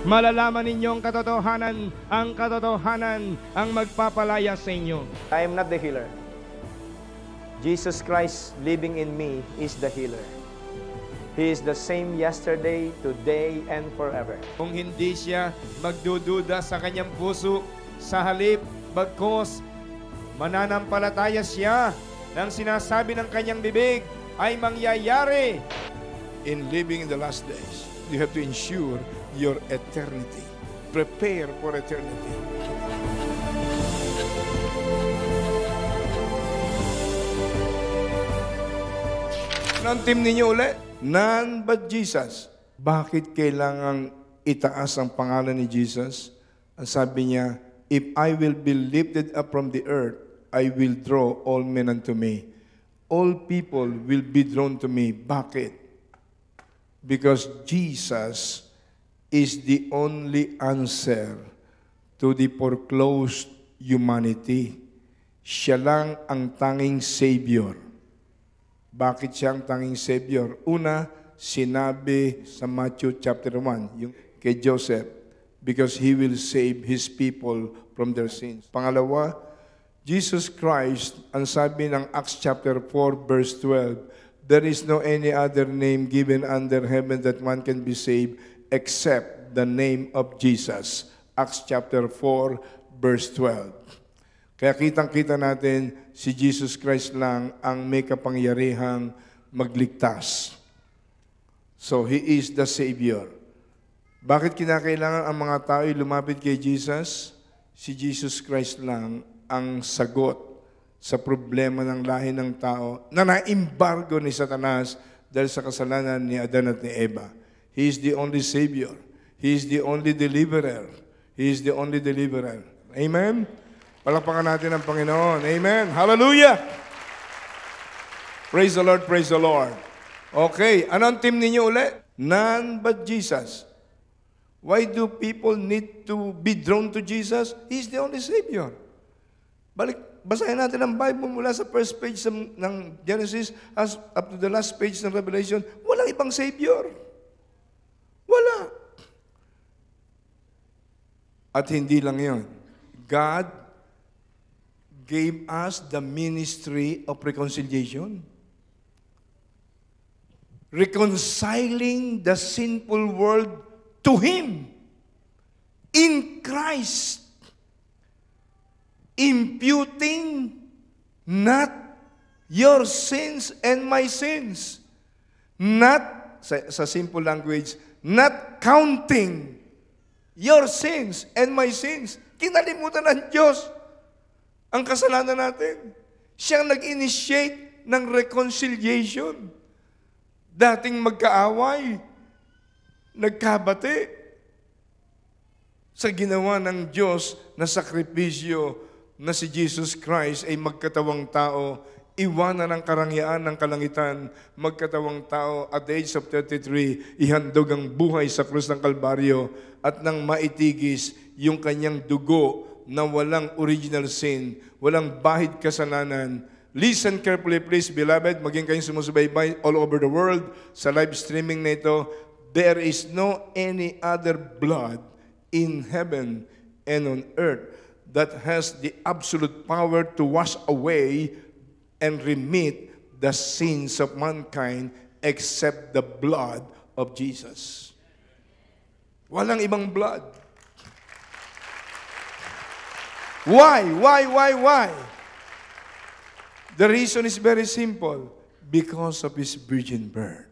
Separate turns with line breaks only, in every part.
Malalaman ninyo ang katotohanan ang magpapalaya sa inyo.
I am not the healer. Jesus Christ living in me is the healer. He is the same yesterday, today, and forever.
Kung hindi siya magdududa sa kanyang puso, sa halip, bagkos, mananampalataya siya ng sinasabi ng kanyang bibig ay mangyayari.
In living in the last days, you have to ensure your eternity. Prepare for eternity. Anong team ninyo ulit? None but Jesus. Bakit kailangang itaas ang pangalan ni Jesus? Ang sabi niya, if I will be lifted up from the earth, I will draw all men unto me. All people will be drawn to me. Bakit? Because Jesus is the only answer to the foreclosed humanity. Siya lang ang tanging Savior. Bakit siya ang tanging Savior? Una, sinabi sa Matthew chapter 1, yung kay Joseph, because He will save His people from their sins. Pangalawa, Jesus Christ, ang sabi ng Acts chapter 4 verse 12, there is no any other name given under heaven that one can be saved except the name of Jesus. Acts chapter 4 verse 12. Kaya kitang-kita natin, si Jesus Christ lang ang may kapangyarihang magligtas. So, He is the Savior. Bakit kinakailangan ang mga tao lumapit kay Jesus? Si Jesus Christ lang ang sagot sa problema ng lahi ng tao na na-embargo ni Satanas dahil sa kasalanan ni Adan at ni Eva. He is the only Savior. He is the only deliverer. He is the only deliverer. Amen? Palakpakan natin ang Panginoon. Amen. Hallelujah! Praise the Lord, praise the Lord. Okay, anong team ninyo ulit? None but Jesus. Why do people need to be drawn to Jesus? He's the only Savior. Basahin natin ang Bible mula sa first page ng Genesis up to the last page ng Revelation. Walang ibang Savior. Wala. At hindi lang yun. God gave us the ministry of reconciliation. Reconciling the sinful world to Him in Christ. Imputing not your sins and my sins. Not, sa simple language, not counting your sins and my sins. Kinalimutan ng Diyos ang kasalanan natin. Siyang nag-initiate ng reconciliation. Dating magkaaway, nagkabati sa ginawa ng Diyos na sakripisyo na si Jesus Christ ay magkatawang tao, iwanan ang karangyaan ng kalangitan, magkatawang tao at the age of 33, ihandog ang buhay sa krus ng Kalbaryo at nang maitigis yung kanyang dugo na walang original sin, walang bahid kasalanan. Listen carefully please, beloved, maging kayong sumusubaybay all over the world, sa live streaming na ito, there is no any other blood in heaven and on earth that has the absolute power to wash away and remit the sins of mankind except the blood of Jesus. Walang ibang blood. Why? The reason is very simple. Because of His virgin birth.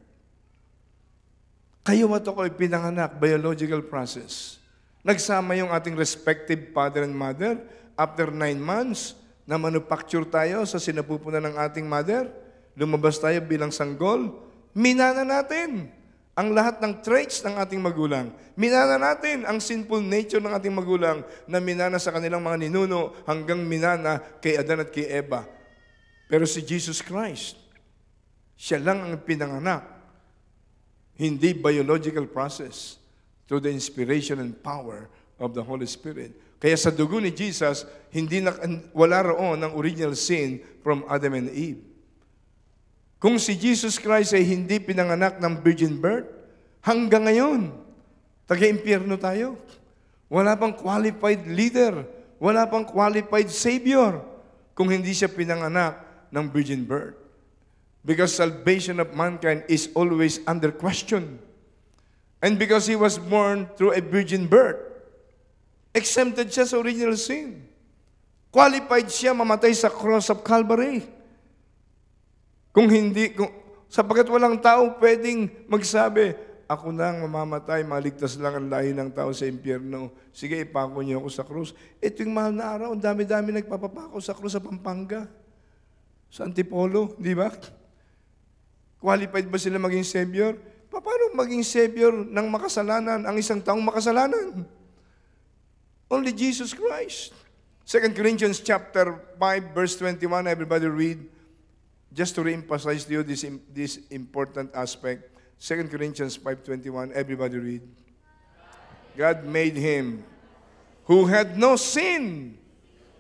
Kayo at ako ay pinanganak, biological process. Nagsama yung ating respective father and mother. After 9 months, na manufacture tayo sa sinapupunan ng ating mother. Lumabas tayo bilang sanggol. Minana natin ang lahat ng traits ng ating magulang. Minana natin ang sinful nature ng ating magulang na minana sa kanilang mga ninuno hanggang minana kay Adan at kay Eva. Pero si Jesus Christ, siya lang ang pinanganak. Hindi biological process, through the inspiration and power of the Holy Spirit. Kaya sa dugo ni Jesus, wala roon ang original sin from Adam and Eve. Kung si Jesus Christ ay hindi pinanganak ng virgin birth, hanggang ngayon, Taga-impyerno tayo. Wala pang qualified leader. Wala pang qualified savior kung hindi siya pinanganak ng virgin birth. Because salvation of mankind is always under question. And because he was born through a virgin birth, exempted siya sa original sin. Qualified siya mamatay sa cross of Calvary. Sapagkat walang tao pwedeng magsabi, ako nang mamamatay, maligtas lang ang lahi ng tao sa impyerno. Sige, ipako niyo ako sa krus. Ito yung mahal na araw, ang dami-dami nagpapapako sa krus sa Pampanga, sa Antipolo, di ba? Qualified ba sila maging Savior? Paano maging Savior ng makasalanan, ang isang taong makasalanan? Only Jesus Christ. 2 Corinthians chapter 5, verse 21, everybody read. Just to re-emphasize to you this important aspect. 2 Corinthians 5:21, everybody read. God made him who had no sin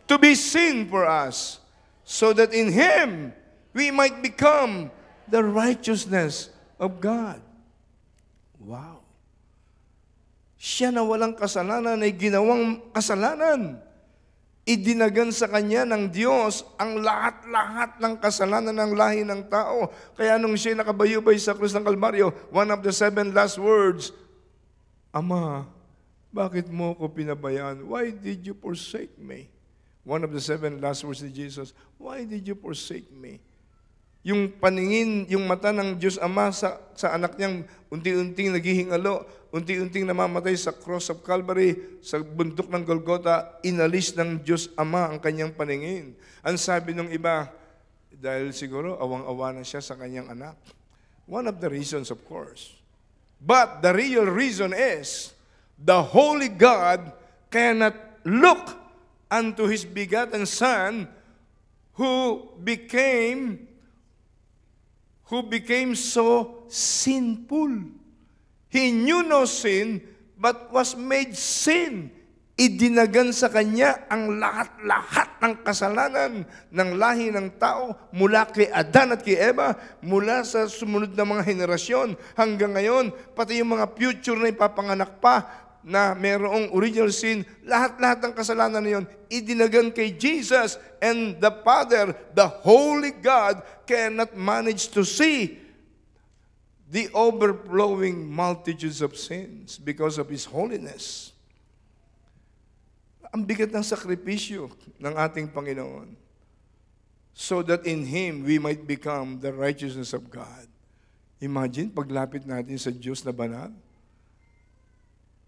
to be sin for us, so that in him we might become the righteousness of God. Wow. Siya na walang kasalanan ay ginawang kasalanan. Idinagan sa kanya ng Diyos ang lahat-lahat ng kasalanan ng lahi ng tao. Kaya nung siya nakabayubay sa krus ng Kalbaryo, one of the 7 last words, Ama, bakit mo ko pinabayaan? Why did you forsake me? One of the 7 last words ni Jesus, why did you forsake me? Yung paningin, yung mata ng Diyos Ama sa anak niyang unti-unting naghihingalo, unti-unting namamatay sa cross of Calvary, sa bundok ng Golgotha, inalis ng Diyos Ama ang kanyang paningin. Ang sabi ng iba, dahil siguro awang-awa na siya sa kanyang anak. One of the reasons, of course. But the real reason is, the Holy God cannot look unto His begotten Son who became so sinful. He knew no sin, but was made sin. Idinagan sa Kanya ang lahat-lahat ng kasalanan ng lahi ng tao mula kay Adan at kay Eva, mula sa sumunod na mga henerasyon hanggang ngayon, pati yung mga future na ipapanganak pa na mayroong original sin, lahat-lahat ng kasalanan na yun, idinagan kay Jesus, and the Father, the Holy God, cannot manage to see the overflowing multitudes of sins because of His holiness. Ang bigat ng sakripisyo ng ating Panginoon, so that in Him we might become the righteousness of God. Imagine, paglapit natin sa Diyos na banal,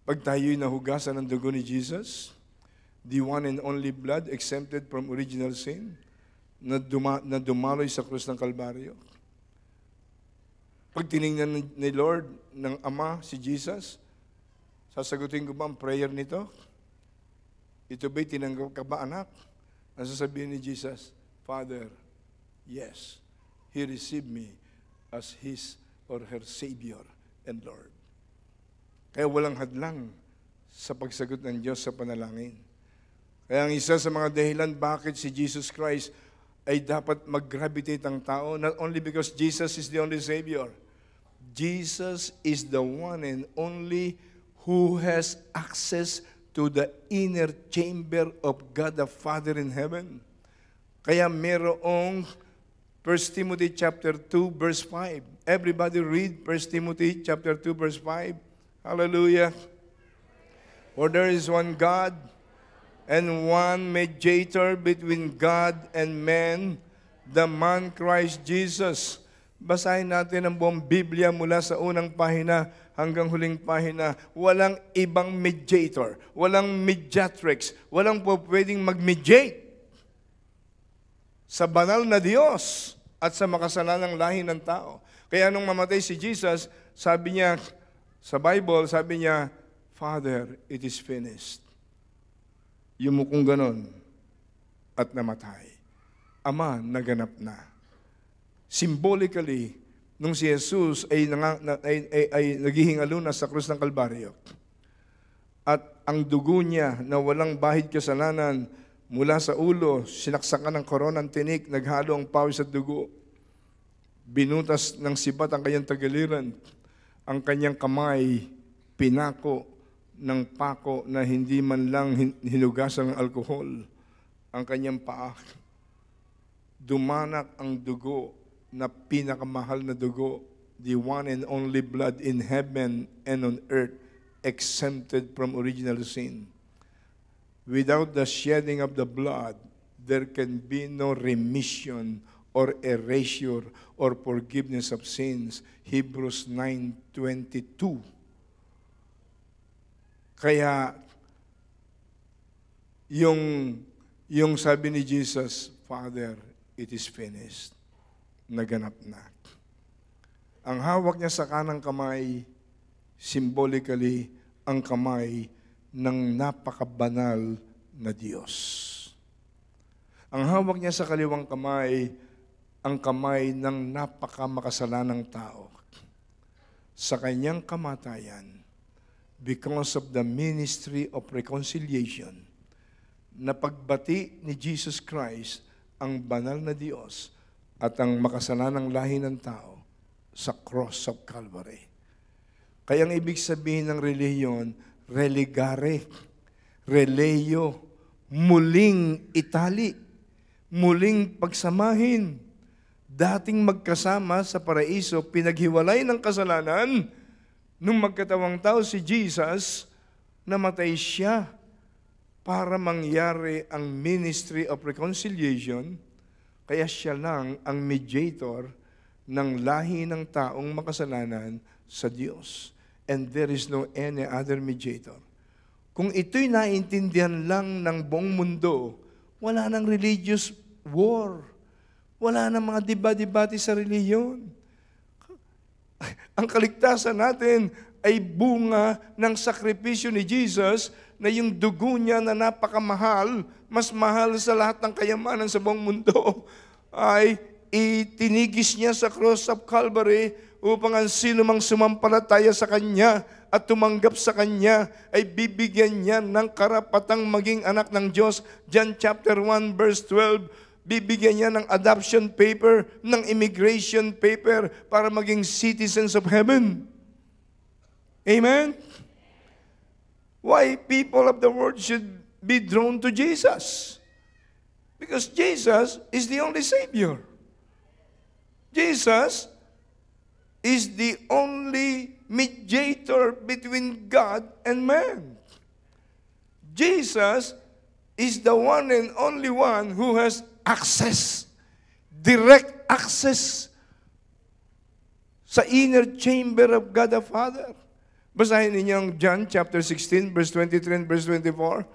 pag tayo'y nahugasan ng dugo ni Jesus, the one and only blood exempted from original sin, na dumaloy sa krus ng Kalbaryo. Pag tinignan ni Lord, ng Ama, si Jesus, sasagutin ko ba ang prayer nito? Ito ba'y tinanggap ka ba, anak? Nasasabihin ni Jesus, Father, yes, He received me as His or her Savior and Lord. Kaya walang hadlang sa pagsagot ng Diyos sa panalangin. Kaya ang isa sa mga dahilan bakit si Jesus Christ ay dapat mag-gravitate ang tao, not only because Jesus is the only Savior, Jesus is the one and only who has access to the inner chamber of God the Father in heaven. Kaya merong 1 Timothy chapter 2 verse 5. Everybody read 1 Timothy chapter 2 verse 5. Hallelujah. For there is one God and one mediator between God and man, the man Christ Jesus. Basahin natin ang buong Biblia mula sa unang pahina hanggang huling pahina. Walang ibang mediator, walang mediatrix, walang pwedeng mag-mediate sa banal na Diyos at sa makasalanang lahi ng tao. Kaya nung mamatay si Jesus, sabi niya, sa Bible, sabi niya, Father, it is finished. Yumukong ganon at namatay. Ama, naganap na. Symbolically, nung si Jesus ay naghihingalo na sa krus ng Kalbaryo, at ang dugo niya na walang bahid kasalanan mula sa ulo, sinaksakan ng koronang tinik, naghalo ang pawis at dugo, binutas ng sibat ang kanyang tagiliran, ang kanyang kamay pinako ng pako na hindi man lang hinugasan ng alkohol ang kanyang paa. Dumanak ang dugo na pinakamahal na dugo, the one and only blood in heaven and on earth, exempted from original sin. Without the shedding of the blood, there can be no remission or erasure or forgiveness of sins. Hebrews 9:22. Kaya, yung sabi ni Jesus, Father, it is finished. Naganap na. Ang hawak niya sa kanang kamay, symbolically, ang kamay ng napakabanal na Diyos. Ang hawak niya sa kaliwang kamay, ang kamay ng napakamakasalanang tao. Sa kanyang kamatayan, because of the ministry of reconciliation, na pagbati ni Jesus Christ ang banal na Diyos at ang makasalanang lahi ng tao sa cross of Calvary. Kaya ang ibig sabihin ng relihiyon, religare, releo, muling itali, muling pagsamahin. Dating magkasama sa paraiso, pinaghiwalay ng kasalanan. Nung magkatawang tao si Jesus, namatay siya para mangyari ang ministry of reconciliation. Kaya siya lang ang mediator ng lahi ng taong makasalanan sa Diyos. And there is no any other mediator. Kung ito'y naintindihan lang ng buong mundo, wala nang religious war. Wala nang mga debate sa reliyon. Ang kaligtasan natin ay bunga ng sakripisyo ni Jesus na yung dugo niya na napakamahal, mas mahal sa lahat ng kayamanan sa buong mundo, ay itinigis niya sa cross of Calvary upang ang sino mang sumampalataya sa Kanya at tumanggap sa Kanya ay bibigyan niya ng karapatang maging anak ng Diyos. John chapter 1 verse 12, bibigyan niya ng adoption paper, ng immigration paper para maging citizens of heaven. Amen? Why people of the world should be drawn to Jesus? Because Jesus is the only Savior. Jesus is the only mediator between God and man. Jesus is the one and only one who has access, direct access sa inner chamber of God the Father. Basahin ninyo ang John chapter 16, verse 23 and verse 24.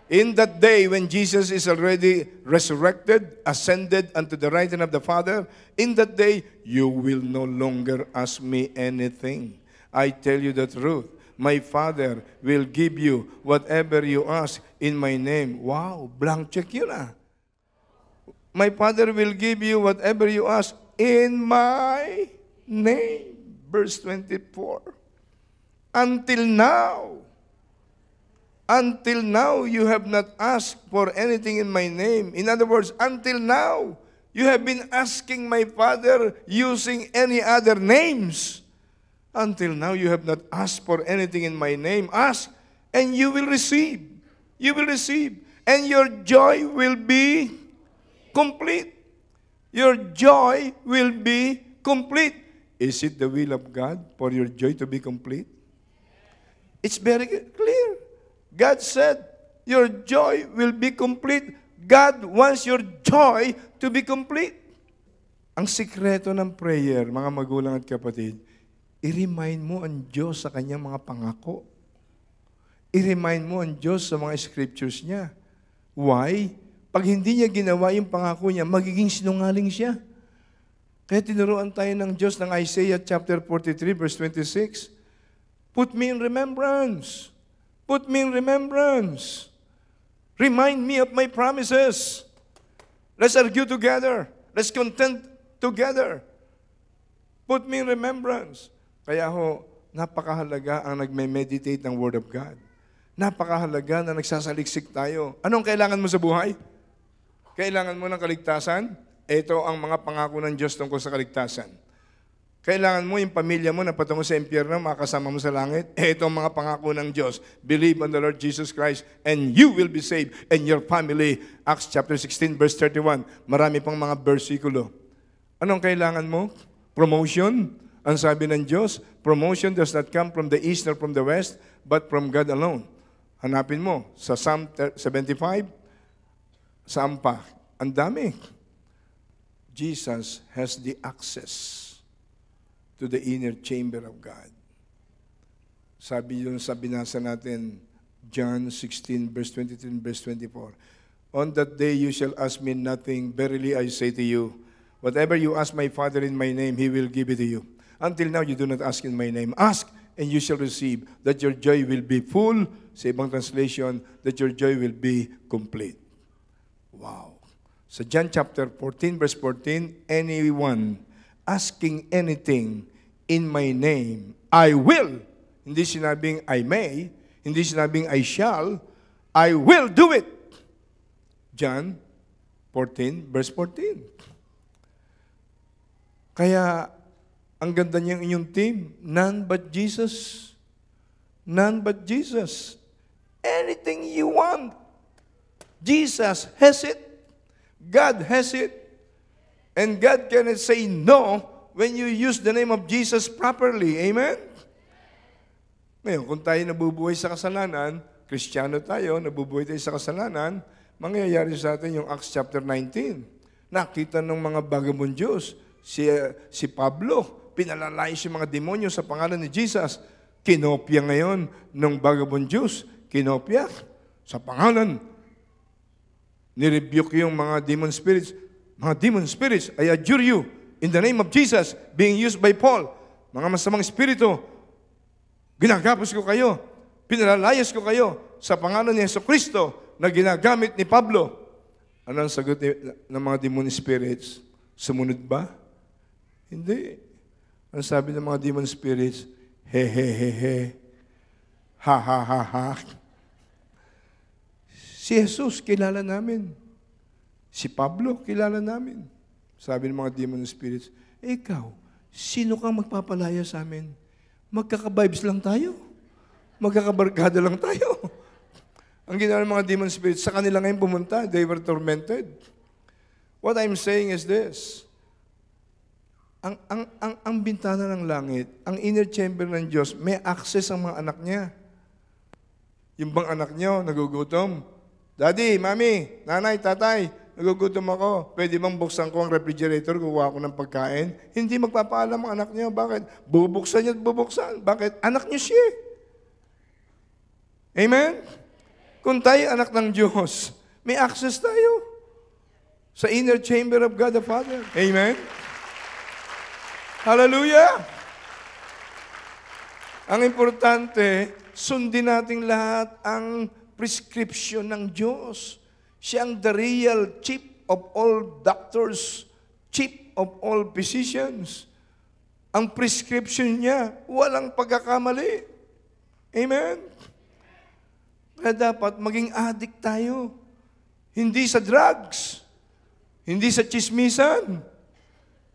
In that day when Jesus is already resurrected, ascended unto the right hand of the Father, in that day you will no longer ask me anything. I tell you the truth. My Father will give you whatever you ask in my name. Wow, blank check yun ah. My Father will give you whatever you ask in my name. Verse 24. Until now you have not asked for anything in my name. In other words, until now, you have been asking my Father using any other names. Until now, you have not asked for anything in my name. Ask, and you will receive. You will receive. And your joy will be complete. Your joy will be complete. Is it the will of God for your joy to be complete? It's very clear. God said, your joy will be complete. God wants your joy to be complete. Ang sikreto ng prayer, mga magulang at kapatid, i-remind mo ang Diyos sa kanyang mga pangako. I-remind mo ang Diyos sa mga scriptures niya. Why? Pag hindi niya ginawa yung pangako niya, magiging sinungaling siya. Kaya tinuruan tayo ng Diyos ng Isaiah chapter 43 verse 26. Put me in remembrance. Put me in remembrance. Remind me of my promises. Let's argue together. Let's contend together. Put me in remembrance. Kaya napakahalaga ang nagme-meditate ng Word of God. Napakahalaga na nagsasaliksik tayo. Anong kailangan mo sa buhay? Kailangan mo ng kaligtasan? Ito ang mga pangako ng Diyos tungkol sa kaligtasan. Kailangan mo yung pamilya mo na patungo sa impyerno, makasama mo sa langit. Ito ang mga pangako ng Diyos. Believe on the Lord Jesus Christ and you will be saved and your family. Acts chapter 16 verse 31. Marami pang mga versikulo. Anong kailangan mo? Promotion. Ang sabi ng Diyos, promotion does not come from the east or from the west, but from God alone. Hanapin mo sa Psalm 75, saan pa? Ang dami. Jesus has the access to the inner chamber of God. Sabi yun sa binasa natin, John 16, verse 23 and verse 24. On that day you shall ask me nothing. Verily I say to you, whatever you ask my Father in my name, He will give it to you. Until now you do not ask in my name. Ask, and you shall receive, that your joy will be full. Sa ibang translation, that your joy will be complete. Wow. Sa John chapter 14, verse 14, anyone asking anything in my name, I will. Hindi sinabing I may, hindi sinabing I shall, I will do it. John 14, verse 14. Kaya, ang ganda niyang inyong team, none but Jesus. None but Jesus. Anything you want, Jesus has it. God has it. And God cannot say no when you use the name of Jesus properly. Amen? Ngayon, kung tayo nabubuhay sa kasalanan, Kristiyano tayo, nabubuhay tayo sa kasalanan, mangyayari sa atin yung Acts chapter 19. Nakita ng mga vagabondos, si Pablo, pinalalayas yung mga demonyo sa pangalan ni Jesus. Kinopya ngayon ng vagabondos. Kinopya sa pangalan. Nirebuke yung mga demon spirits. Mga demon spirits, I adjure you, in the name of Jesus, being used by Paul, mga masamang espiritu, ginagapos ko kayo, pinalalayas ko kayo sa pangalan ni Jesucristo na ginagamit ni Pablo. Ano ang sagot ng mga demon spirits? Sumunod ba? Hindi. Ang sabi ng mga demon spirits, he he he he, ha ha ha ha. Si Jesus, kilala namin. Si Pablo, kilala namin. Sabi ng mga demon spirits, ikaw, sino kang magpapalaya sa amin? Magkaka-vibes lang tayo. Magkakabarkada lang tayo. Ang ginawa ng mga demon spirits, sa kanila ngayon pumunta, they were tormented. What I'm saying is this, ang bintana ng langit, ang inner chamber ng Diyos, may access ang mga anak niya. Yung bang anak niyo, nagugutom? Daddy, Mami, Nanay, Tatay, nagugutom ako. Pwede bang buksan ko ang refrigerator, kukuha ko ng pagkain? Hindi magpapaalam ang anak niya. Bakit? Bubuksan niya at bubuksan. Bakit? Anak niya siya. Amen? Kung tayo anak ng Diyos, may access tayo sa inner chamber of God the Father. Amen? Hallelujah! Ang importante, sundin natin lahat ang prescription ng Diyos. Siya ang the real chief of all doctors, chief of all physicians. Ang prescription niya, walang pagkakamali. Amen? Kaya dapat maging addict tayo. Hindi sa drugs, hindi sa chismisan.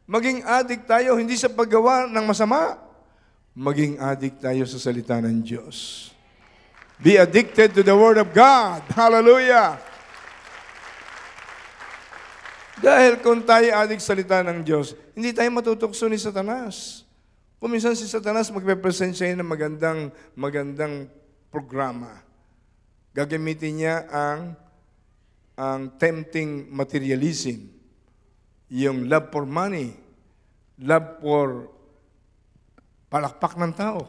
Maging addict tayo, hindi sa paggawa ng masama. Maging addict tayo sa salita ng Diyos. Be addicted to the Word of God. Hallelujah! Dahil kung tayo addict sa salita ng Diyos, hindi tayo matutukso ni Satanas. Kung minsan si Satanas magpe-present siya ng magandang programa. Gagamitin niya ang tempting materialism, yung love for money, love for palakpak ng tao,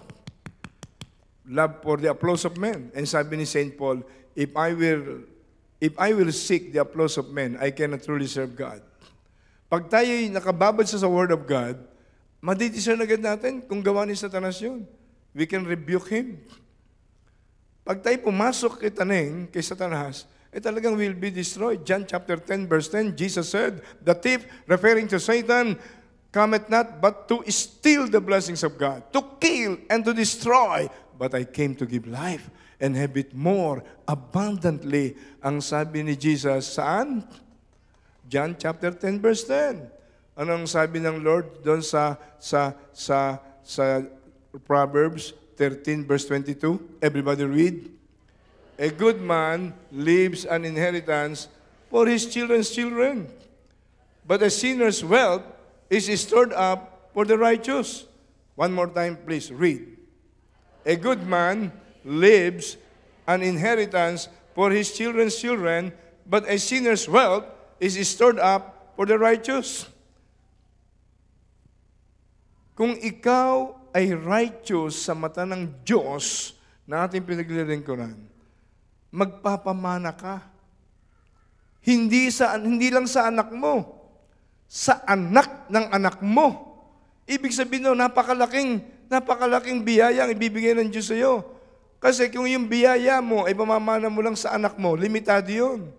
love for the applause of men. And sabi ni St. Paul, if I will seek the applause of men, I cannot truly serve God. Pag tayo'y nakababad sa Word of God, madidiscern agad natin kung gawa ni Satanas yun. We can rebuke him. Pag tayo pumasok kay Satanas, talagang will be destroyed. John chapter 10, verse 10, Jesus said, the thief, referring to Satan, cometh not but to steal the blessings of God, to kill and to destroy. But I came to give life and have it more abundantly. Ang sabi ni Jesus, saan? John chapter 10, verse 10. Anong sabi ng Lord doon sa Proverbs 13 verse 22? Everybody read. A good man leaves an inheritance for his children's children, but a sinner's wealth is stored up for the righteous. One more time, please read. A good man leaves an inheritance for his children's children, but a sinner's wealth is stored up for the righteous. Kung ikaw ay righteous sa mata ng Diyos na ating pinaglilingkuran, magpapamana ka. Hindi lang sa anak mo, sa anak ng anak mo. Ibig sabihin no, napakalaking biyaya ang ibibigay ng Diyos sa iyo. Kasi kung yung biyaya mo ay pamamana mo lang sa anak mo, limitado yun.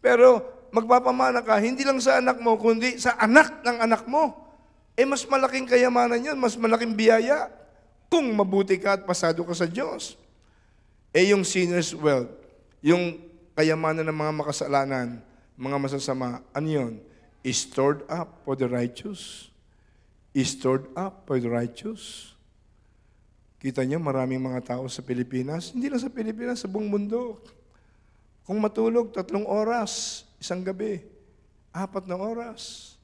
Pero magpapamana ka, hindi lang sa anak mo, kundi sa anak ng anak mo. Mas malaking kayamanan yun, mas malaking biyaya kung mabuti ka at pasado ka sa Diyos. Yung sinner's wealth, yung kayamanan ng mga makasalanan, mga masasama, ano yun? Is stored up for the righteous. Is stored up for the righteous. Kita niyo, maraming mga tao sa Pilipinas, hindi lang sa Pilipinas, sa buong mundo. Kung matulog, 3 oras, isang gabi, 4 na oras,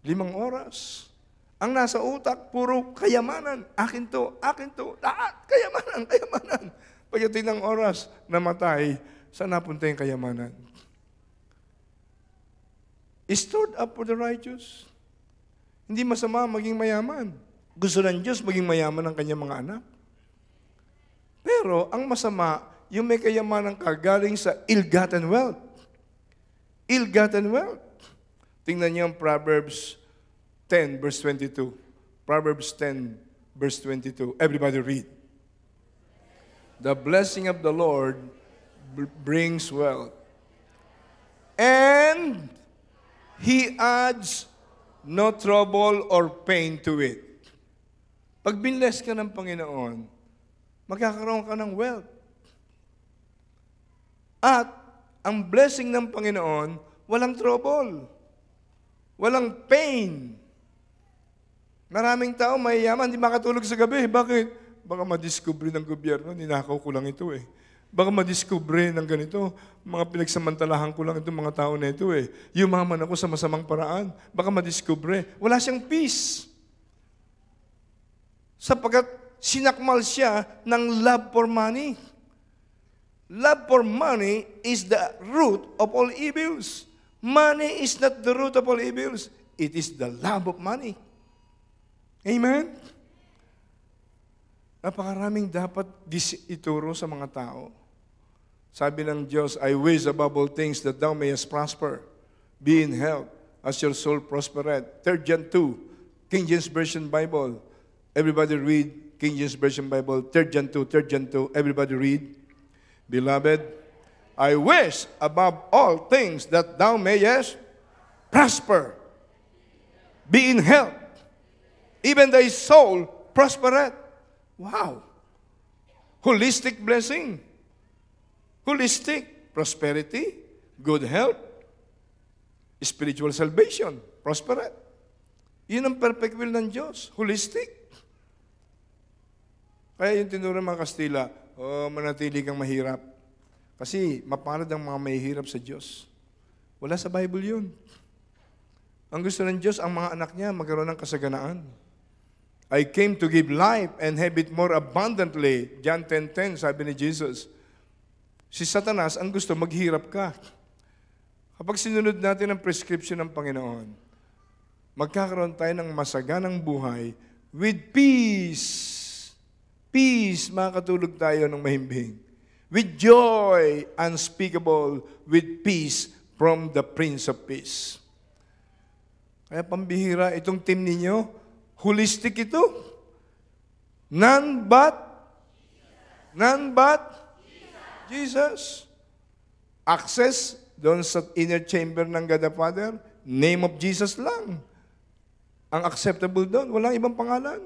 5 oras. Ang nasa utak, puro kayamanan. Akin to, lahat, kayamanan. Pagdating ng oras, namatay, saan napunta yung kayamanan? Is stored up for the righteous. Hindi masama maging mayaman. Gusto ng Diyos maging mayaman ang kanyang mga anak. Pero ang masama, yung may kayamanan ka galing sa ill-gotten wealth. Ill-gotten wealth. Tingnan niyo ang Proverbs 10 verse 22. Proverbs 10 verse 22. Everybody read. The blessing of the Lord brings wealth, and He adds no trouble or pain to it. Pag binless ka ng Panginoon, magkakaroon ka ng wealth. At ang blessing ng Panginoon, walang trouble. Walang pain. Maraming tao mayayaman, hindi makatulog sa gabi. Bakit? Baka madiscover ng gobyerno, ninakaw ko lang ito eh. Baka madiscover ng ganito, mga pinagsamantalahan ko lang itong mga tao na ito eh. Yumaman ako sa masamang paraan. Baka madiscover. Wala siyang peace. Sapagkat sinakmal siya ng love for money. Love for money is the root of all evils. Money is not the root of all evils. It is the love of money. Amen? Napakaraming dapat ituro sa mga tao. Sabi ng Diyos, I wish above all things that thou mayest prosper, be in health, as your soul prospereth. 3 John 2, King James Version Bible. Everybody read King James Version Bible. 3 John 2, everybody read. Beloved, I wish above all things that thou mayest prosper, be in health, even thy soul prospereth. Wow! Holistic blessing. Holistic prosperity, good health, spiritual salvation, prosperity. Yun ang perfect will ng Diyos. Holistic. Kaya yung tinuro ng mga Kastila, manatili kang mahirap. Kasi mapalad ang mga mahihirap sa Diyos. Wala sa Bible yun. Ang gusto ng Diyos, ang mga anak niya magkaroon ng kasaganaan. I came to give life and have it more abundantly. John 10:10, sabi ni Jesus. Si Satanas, ang gusto, maghirap ka. Kapag sinunod natin ang prescription ng Panginoon, magkakaroon tayo ng masaganang buhay with peace. Peace, makakatulog tayo ng mahimbing. With joy unspeakable, with peace from the Prince of Peace. Kaya pambihira, itong team ninyo, holistic ito. None but Jesus. Access doon sa inner chamber ng God the Father, name of Jesus lang. Ang acceptable doon, walang ibang pangalan.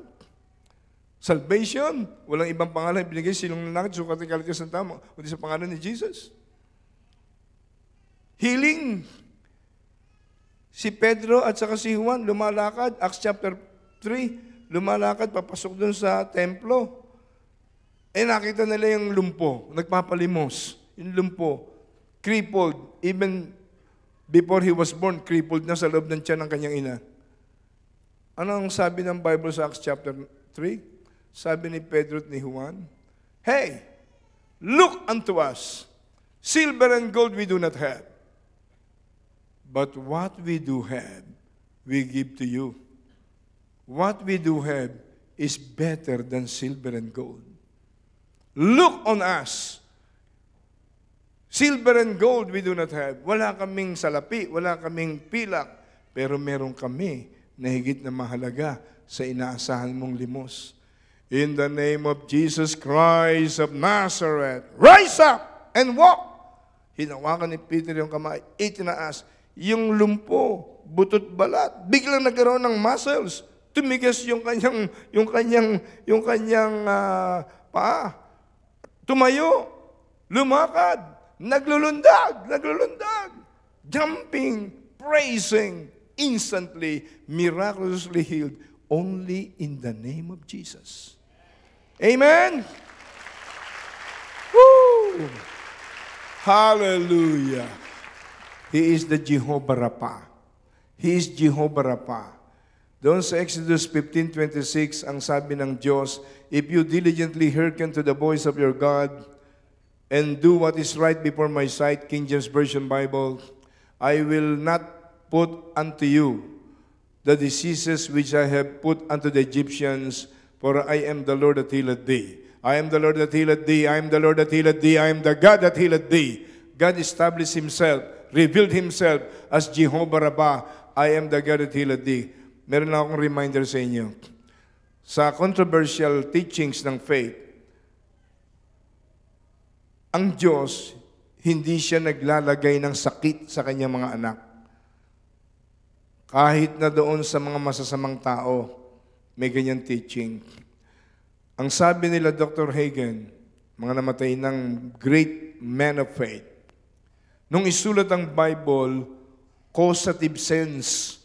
Salvation, walang ibang pangalan. Binigay silong lalaki, sukat ng kalitas ng tama, kundi sa pangalan ni Jesus. Healing, Si Pedro at saka si Juan lumalakad, Acts chapter 3, lumalakad, papasok dun sa templo. Nakita nila yung lumpo, nagpapalimos. Yung lumpo, crippled, even before he was born, crippled na sa loob ng tiyan ng kanyang ina. Ano ang sabi ng Bible sa Acts chapter 3? Sabi ni Pedro at ni Juan, "Hey, look unto us. Silver and gold we do not have. But what we do have, we give to you. What we do have is better than silver and gold. Look on us. Silver and gold we do not have." Wala kaming salapi, wala kaming pilak, pero meron kami na higit na mahalaga sa inaasahan mong limos. In the name of Jesus Christ of Nazareth, rise up and walk. Hinawakan ni Peter yung kamay, itinaas. Yung lumpo, butot balat, biglang nagkaroon ng muscles. Tumigas yung kanyang paa. Tumayo, lumakad, naglulundag, jumping, praising, instantly, miraculously healed, only in the name of Jesus. Amen? Woo! Hallelujah! He is the Jehovah Rapha. He is Jehovah Rapha. Doon sa Exodus 15:26, ang sabi ng Diyos, "If you diligently hearken to the voice of your God and do what is right before my sight," King James Version Bible, "I will not put unto you the diseases which I have put unto the Egyptians, for I am the Lord that healeth thee. I am the Lord that healeth thee. I am the Lord that healeth thee. I am the God that healeth thee." God established Himself, revealed Himself as Jehovah Rapha. I am the God that healeth thee. Meron na akong reminder sa inyo. Sa controversial teachings ng faith, ang Diyos, hindi siya naglalagay ng sakit sa kanyang mga anak. Kahit na doon sa mga masasamang tao, may ganyan teaching. Ang sabi nila Dr. Hagen, mga namatay ng great man of faith, nung isulat ang Bible, causative sense,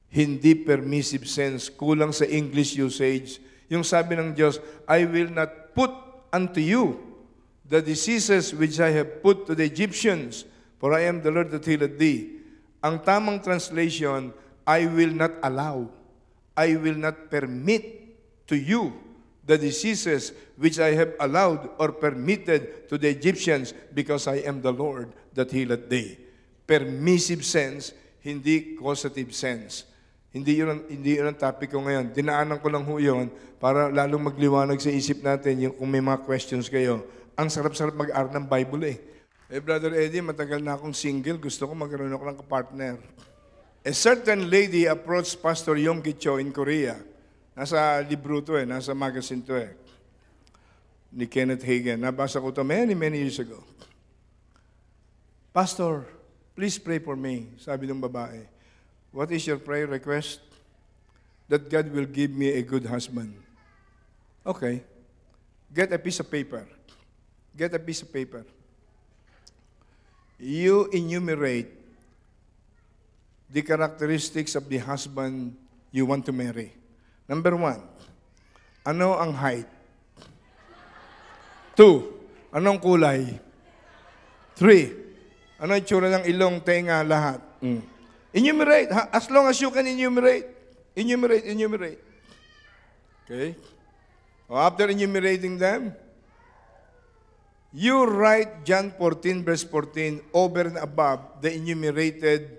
hindi permissive sense, kulang sa English usage. Yung sabi ng Diyos, "I will not put unto you the diseases which I have put to the Egyptians, for I am the Lord that healeth thee." Ang tamang translation, "I will not allow, I will not permit to you the diseases which I have allowed or permitted to the Egyptians, because I am the Lord that healeth thee." Permissive sense, hindi causative sense. Hindi yun ang topic ko ngayon. Dinaanan ko lang ho yun para lalong magliwanag sa isip natin yung kung may mga questions kayo. Ang sarap-sarap mag-aaral ng Bible eh. Brother Eddie, matagal na akong single. Gusto ko magkaroon ako ng kapartner. A certain lady approached Pastor Yonggi Cho in Korea. Nasa libro to nasa magazine to ni Kenneth Hagin. Nabasa ko to many years ago. "Pastor, please pray for me," sabi ng babae. "What is your prayer request?" "That God will give me a good husband." Okay. Get a piece of paper. Get a piece of paper. You enumerate the characteristics of the husband you want to marry. Number 1, ano ang height? 2, anong kulay? 3, ano ang itsura ng ilong, tenga, lahat? Enumerate, as long as you can enumerate. Enumerate. Okay? After enumerating them, you write John 14 verse 14 over and above the enumerated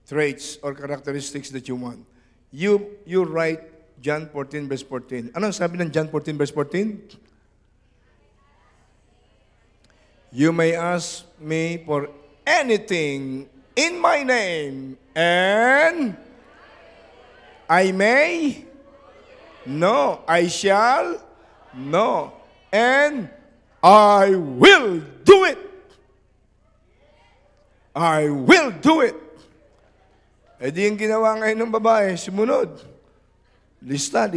traits or characteristics that you want. You write John 14 verse 14. Ano sabi ng John 14 verse 14? "You may ask me for anything in my name, and I may, no, I shall, no, and I will do it. I will do it." Eh di yung ginawa ngayon ng babae, sumunod. Lista.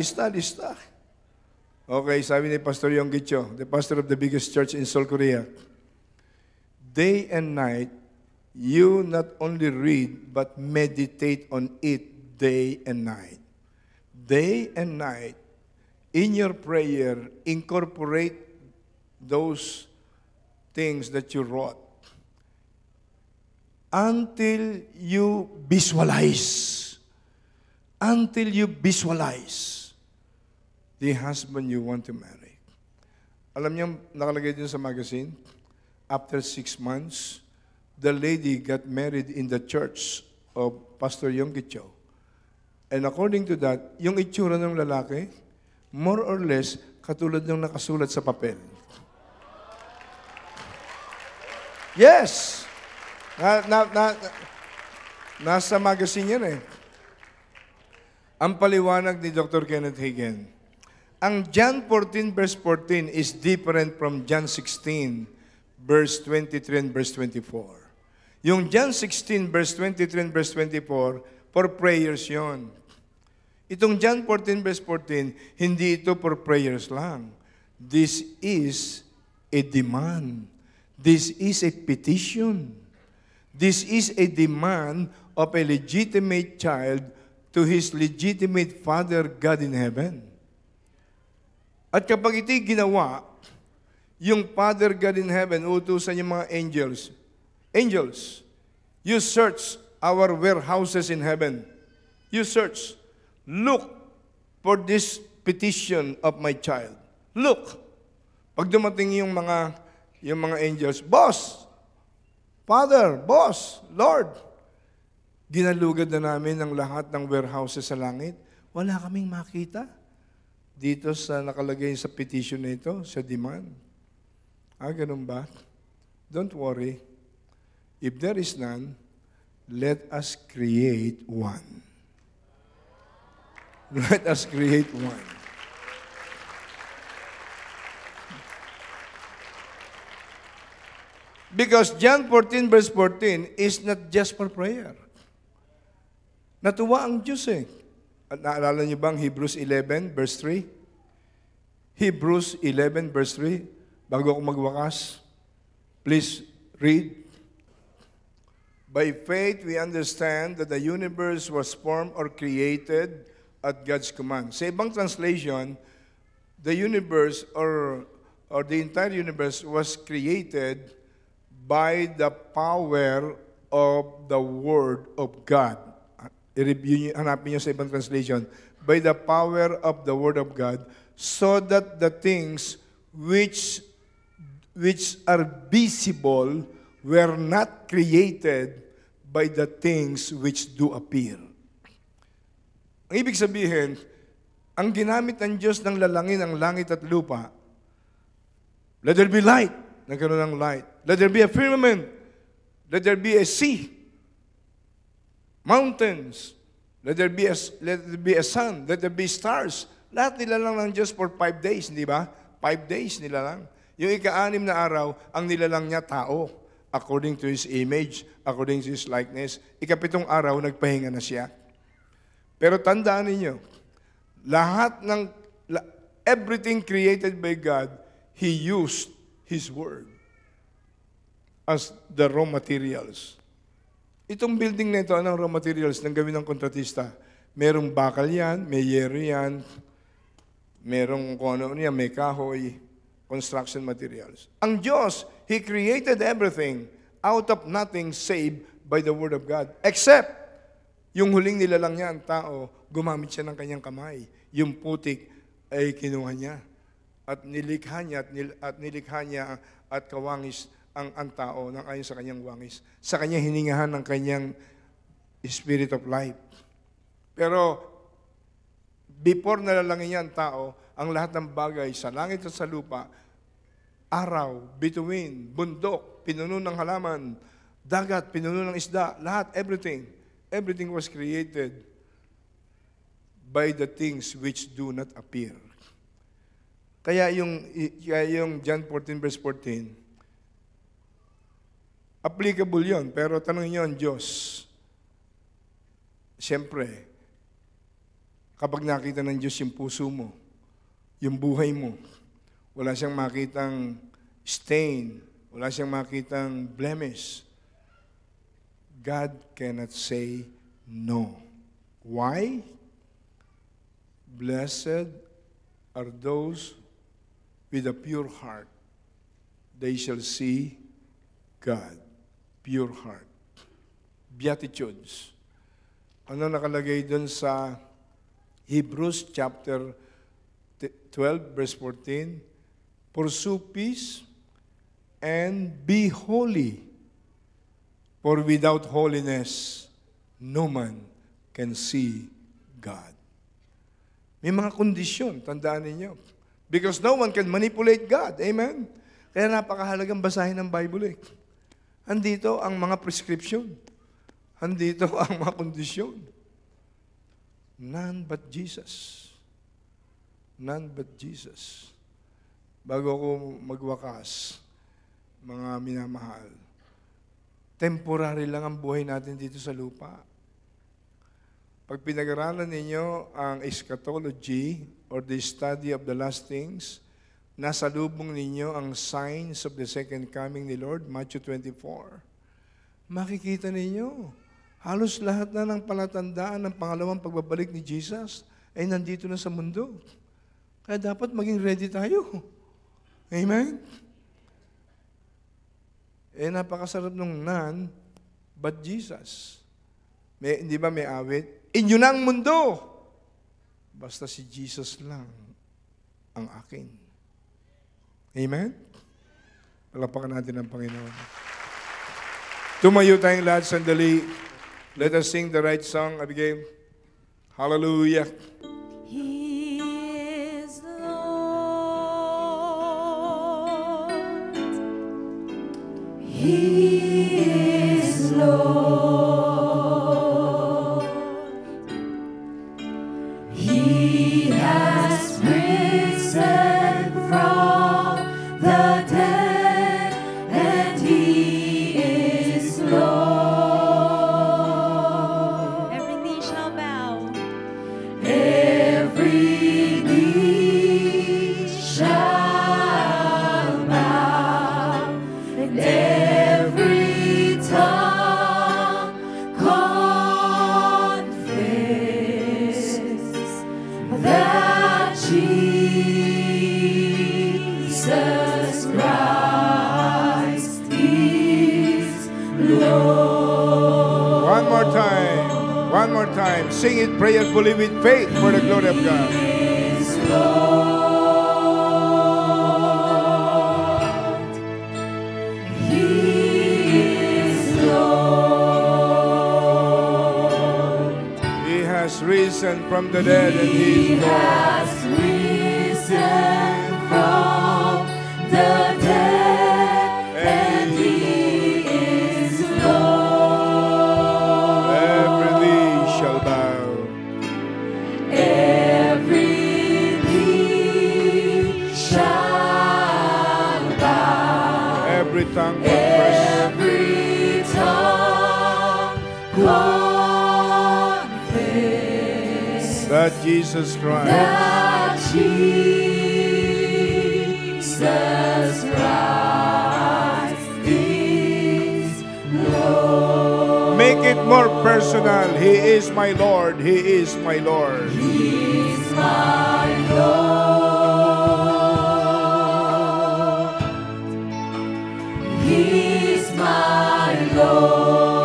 Okay, sabi ni Pastor Yonggi Cho, the pastor of the biggest church in Seoul, Korea, day and night, you not only read, but meditate on it day and night. Day and night, in your prayer, incorporate those things that you wrote until you visualize. Until you visualize the husband you want to marry. Alam niyo, nakalagay din sa magazine, after 6 months, the lady got married in the church of Pastor Yonggi Cho. And according to that, yung itsura ng lalaki, more or less, katulad ng nakasulat sa papel. Yes! Nasa magazine yan eh. Ang paliwanag ni Dr. Kenneth Hagin, ang John 14 verse 14 is different from John 16 verse 23 and verse 24. Yung John 16 verse 23 and verse 24, for prayers yon. Itong John 14 verse 14, hindi ito for prayers lang. This is a demand. This is a petition. This is a demand of a legitimate child to his legitimate Father God in heaven. At kapag ito'y ginawa, yung Father God in heaven, utusan yung mga angels. Angels, you search our warehouses in heaven. You search. Look for this petition of my child. Look. Pag dumating yung mga angels, Boss, Father, Boss, Lord, ginalugad na namin ang lahat ng warehouses sa langit. Wala kaming makita. Dito sa nakalagay sa petition na ito, sa demand. Ganun ba? Don't worry. If there is none, let us create one. Let us create one. Because John 14 verse 14 is not just for prayer. Natuwa ang Diyos eh. At naalala niyo bang Hebrews 11 verse 3? Hebrews 11 verse 3. Bago ako magwakas, please read. By faith we understand that the universe was formed or created at God's command. Sa ibang translation, the universe or the entire universe was created by the power of the Word of God. I-review niyo, hanapin niyo sa ibang translation. By the power of the Word of God, so that the things which are visible were not created by the things which do appear. Ang ibig sabihin, ang ginamit ng Diyos ng lalangin ang langit at lupa, let there be light, nagkaroon ng light. Let there be a firmament. Let there be a sea. Mountains. Let there be a sun. Let there be stars. Lahat nila lang ng Diyos for 5 days, hindi ba? 5 days nila lang. Yung ika-6 na araw, ang nilalang niya tao. According to His image, according to His likeness. Ika-7 araw, nagpahinga na siya. Pero tandaan ninyo, everything created by God, He used His Word as the raw materials. Itong building na ito, anong raw materials ng gawin ng kontratista? Merong bakal yan, may yero yan, merong kung ano yan, may kahoy, construction materials. Ang Diyos, He created everything out of nothing save by the Word of God. Except, yung huling nilalang niya, ang tao, gumamit siya ng kanyang kamay. Yung putik ay kinuha niya. At nilikha niya at kawangis ang tao ng ayon sa kanyang wangis. Sa kanya hiningahan ng kanyang spirit of life. Pero before nalalangin niya ang tao, ang lahat ng bagay sa langit at sa lupa, araw, bituin, bundok, pinuno ng halaman, dagat, pinuno ng isda, lahat, everything was created by the things which do not appear. Kaya yung John 14 verse 14, applicable yon, pero tanong niyo ang Diyos. Siyempre, kapag nakita ng Diyos yung puso mo, yung buhay mo, wala siyang makitang stain, wala siyang makitang blemish. God cannot say no. Why? Blessed are those with a pure heart. They shall see God. Pure heart. Beatitudes. Ano nakalagay dun sa Hebrews chapter 12, verse 14? Pursue peace and be holy. For without holiness, no man can see God. May mga kondisyon, tandaan ninyo. Because no one can manipulate God. Amen? Kaya napakahalagang basahin ng Bible eh. Andito ang mga prescription. Andito ang mga kondisyon. None but Jesus. None but Jesus. Bago ako magwakas, mga minamahal, temporary lang ang buhay natin dito sa lupa. Pag pinag-aralan ninyo ang eschatology or the study of the last things, nasa lubong ninyo ang signs of the second coming ni Lord, Matthew 24. Makikita ninyo, halos lahat na ng palatandaan ng pangalawang pagbabalik ni Jesus ay nandito na sa mundo. Kaya dapat maging ready tayo. Amen? Napakasarap nung none but Jesus. Hindi ba may awit? Inyo na ang mundo. Basta si Jesus lang ang akin. Amen? Palapakan natin ang Panginoon. Tumayo tayong lahat sandali. Let us sing the right song, Abigail. Hallelujah.
He is Lord. He is Lord. He has risen from the dead, and He is Lord. Every knee shall bow. Every knee shall bow, and every tongue confess that Jesus Christ is Lord.
One more time. One more time. Sing it prayerfully with faith for the glory of God.
Is Lord. He is Lord.
He has risen from the dead and He
He
is Lord.
has risen from the dead, and He is Lord.
Every knee shall bow.
Every knee shall bow.
Every tongue confess
Every tongue confess
that Jesus Christ
that Jesus Christ is Lord.
Make it more personal. He is my Lord. He is my Lord.
He is my Lord. He is my Lord.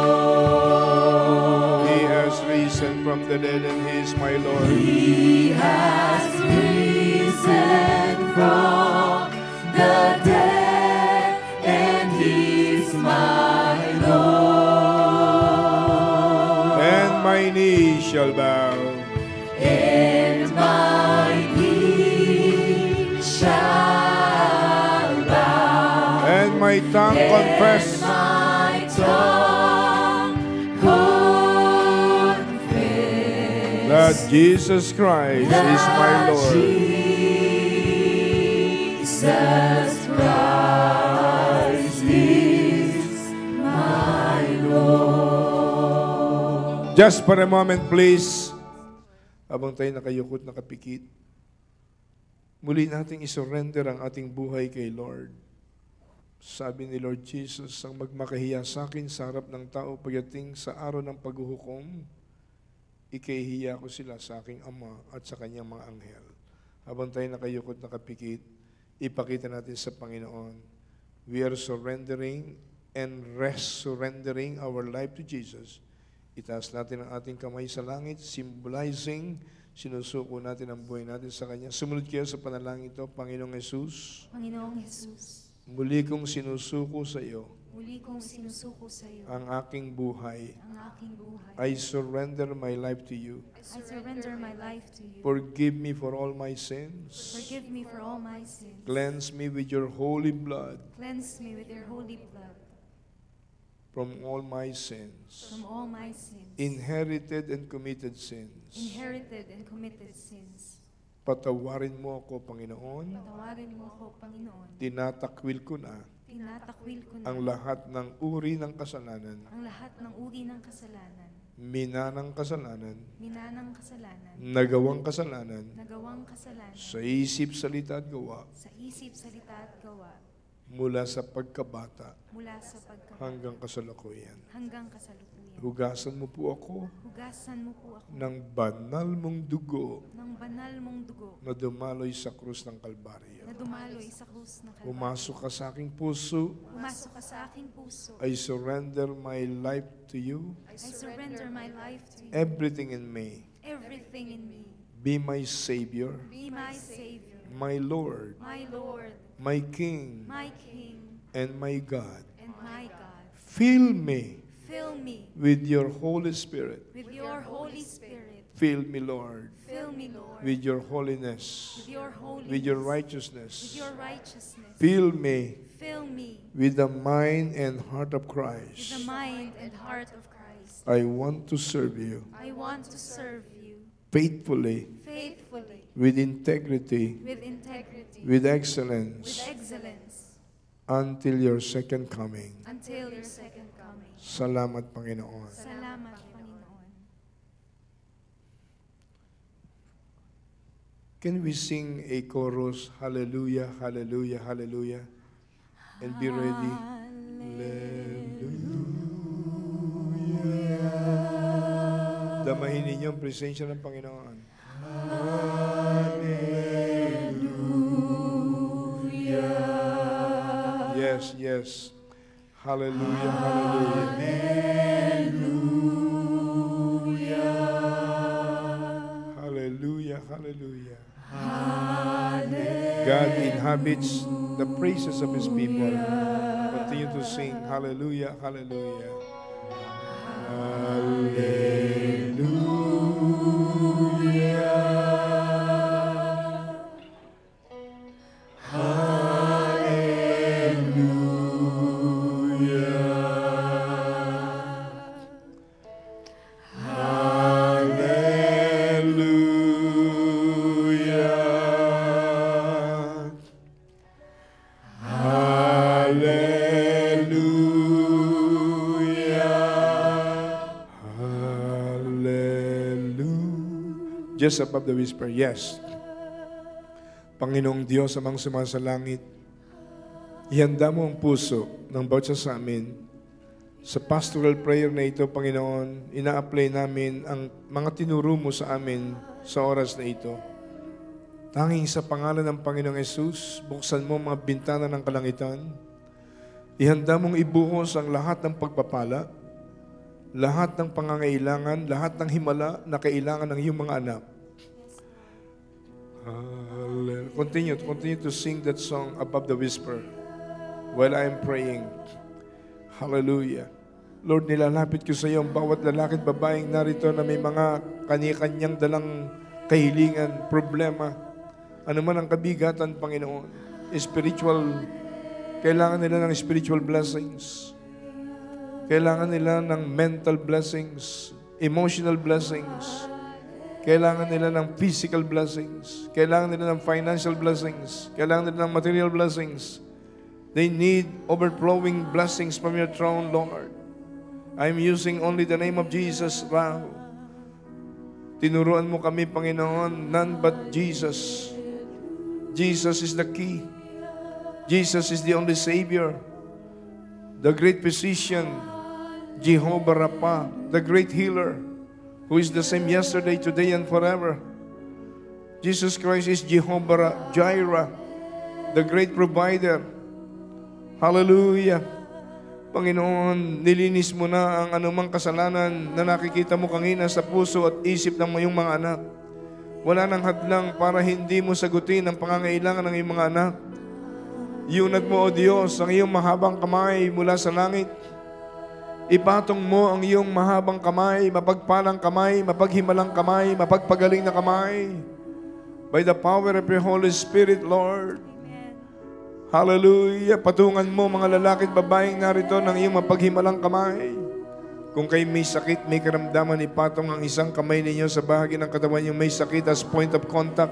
He has risen from the dead and He is my Lord.
He has risen from the dead, and He is my Lord.
And my knee shall bow.
And my knee shall bow.
And my tongue confess
My tongue confess
that Jesus Christ is my Lord.
Jesus Christ is my Lord.
Just for a moment, please. Habang tayo nakayukot, nakapikit, muli nating isurrender ang ating buhay kay Lord. Sabi ni Lord Jesus, ang magmakahiya sa akin sa harap ng tao pagdating sa araw ng paghuhukom, ikahihiya ko sila sa aking Ama at sa kanyang mga anghel. Habang tayo nakayukot nakapikit, ipakita natin sa Panginoon, we are surrendering and resurrendering our life to Jesus. Itaas natin ang ating kamay sa langit, symbolizing, sinusuko natin ang buhay natin sa Kanya. Sumunod kayo sa panalangin ito, Panginoong Jesus.
Panginoong Jesus,
Muli kong sinusuko sa iyo
muli kong sinusuko sa iyo
ang aking buhay.
ang aking buhay.
I surrender my life to you.
I surrender my life to you.
Forgive me for all my sins.
Forgive me for all my sins.
Cleanse me with your holy blood
Cleanse me with your holy blood
from all my sins.
from all my sins,
Inherited and committed sins.
inherited and committed sins.
Patawarin mo ako, Panginoon.
Patawarin mo ako, Panginoon.
Tinatakwil ko na
Tinatakwil ko na
ang lahat ng uri ng kasalanan,
ang lahat ng uri ng kasalanan,
minanang kasalanan,
minanang kasalanan,
nagawang kasalanan,
nagawang kasalanan,
sa isip, salita at gawa,
sa isip, salita at gawa,
mula sa pagkabata
mula sa pagkabata
hanggang kasalukuyan.
hanggang kasalukuyan.
Hugasan mo po ako
Hugasan mo po ako
ng banal mong dugo
ng banal mong dugo
na dumaloy sa krus ng Kalbaryo.
na dumaloy sa krus ng Kalbaryo.
Pumasok ka sa aking puso.
Pumasok ka sa aking puso.
I surrender my life to you.
I surrender my life to you.
Everything in me.
Everything in me.
Be my Savior,
Be my Savior,
my Lord,
my Lord,
my King,
my King,
and my God.
and my God.
Fill me
Fill me
with your Holy Spirit.
with your Holy Spirit.
Fill me, Lord,
Fill me, Lord,
with your holiness,
with your holiness,
with your
with
righteousness.
your righteousness.
Fill me
Fill me
with the mind and heart of
with
Christ.
the mind and heart of Christ.
I want to serve you
I want to serve you
faithfully,
faithfully,
with integrity,
with integrity,
with
with
excellence,
excellence,
until your second coming.
until your second coming.
Salamat, Panginoon.
Salamat, Panginoon.
Can we sing a chorus, Hallelujah, Hallelujah, Hallelujah, and be ready? Hallelujah. Damahin ninyo ang presensya ng Panginoon. Hallelujah. Yes, yes. Hallelujah, hallelujah. Hallelujah, hallelujah. God inhabits the praises of His people. Continue to sing, hallelujah, hallelujah. Just above the whisper, yes. Panginoong Diyos, amang sumasalangit, ihanda mo ang puso ng bawat sa amin. Sa pastoral prayer na ito, Panginoon, ina-apply namin ang mga tinuro mo sa amin sa oras na ito. Tanging sa pangalan ng Panginoong Yesus, buksan mo mga bintana ng kalangitan. Ihanda mong ibuhos ang lahat ng pagpapala, lahat ng pangangailangan, lahat ng himala na kailangan ng iyong mga anak. Continue to sing that song above the whisper while I am praying. Hallelujah. Lord, nilalapit ko sa iyo ang bawat lalaki at babaeng narito na may mga kanya-kanyang dalang kahilingan, problema. Ano man ang kabigatan, Panginoon. Spiritual, kailangan nila ng spiritual blessings. Kailangan nila ng mental blessings, emotional blessings. Kailangan nila ng physical blessings. Kailangan nila ng financial blessings. Kailangan nila ng material blessings. They need overflowing blessings from your throne, Lord. I'm using only the name of Jesus now. Tinuruan mo kami, Panginoon, none but Jesus. Jesus is the key. Jesus is the only Savior. the great physician, Jehovah Rapha, the great healer, who is the same yesterday, today, and forever. Jesus Christ is Jehovah Jireh, the great provider. Hallelujah. Panginoon, nilinis mo na ang anumang kasalanan na nakikita mo kanina sa puso at isip ng iyong mga anak. Wala nang hadlang para hindi mo sagutin ang pangangailangan ng iyong mga anak. Iunat mo, O Diyos, ang iyong mahabang kamay mula sa langit. Ipatong mo ang iyong mahabang kamay, mapagpalang kamay, mapaghimalang kamay, mapagpagaling na kamay. By the power of your Holy Spirit, Lord. Hallelujah. Patungan mo mga lalaki at babaeng narito ng iyong mapaghimalang kamay. Kung kayo may sakit, may karamdaman, ipatong ang isang kamay ninyo sa bahagi ng katawan yung may sakit as point of contact.